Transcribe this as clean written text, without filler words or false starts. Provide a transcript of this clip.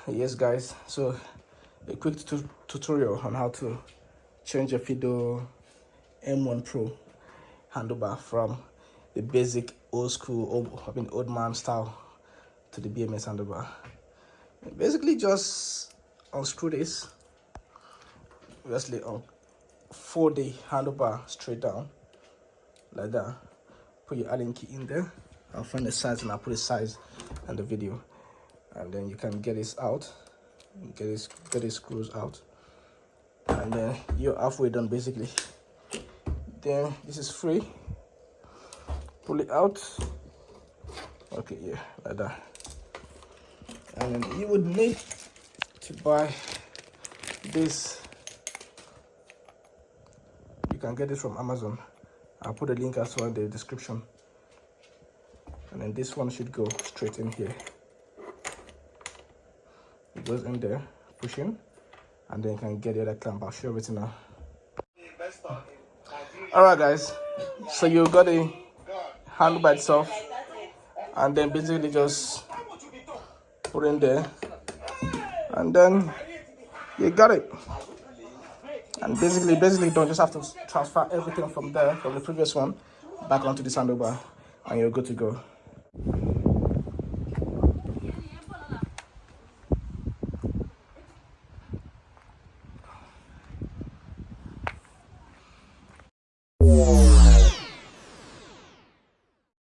Yes guys, so a quick tutorial on how to change your Fiido M1 Pro handlebar from the basic old school, old man style to the BMS handlebar. Basically just unscrew this, obviously fold the handlebar straight down like that. Put your Allen key in there. I'll find the size and I'll put the size in the video, and then you can get this out, get these screws out, and then you're halfway done basically. Then this is free, pull it out. Okay, yeah, like that. And then you would need to buy this. You can get this from Amazon. I'll put a link as well in the description. And then this one should go straight in here. It goes in there, pushing, and then you can get the other clamp. I'll show everything now. Alright guys, so you got the handle by itself, and then basically just put in there, and then you got it. And basically you don't just have to transfer everything from there, from the previous one, back onto this handlebar, and you're good to go.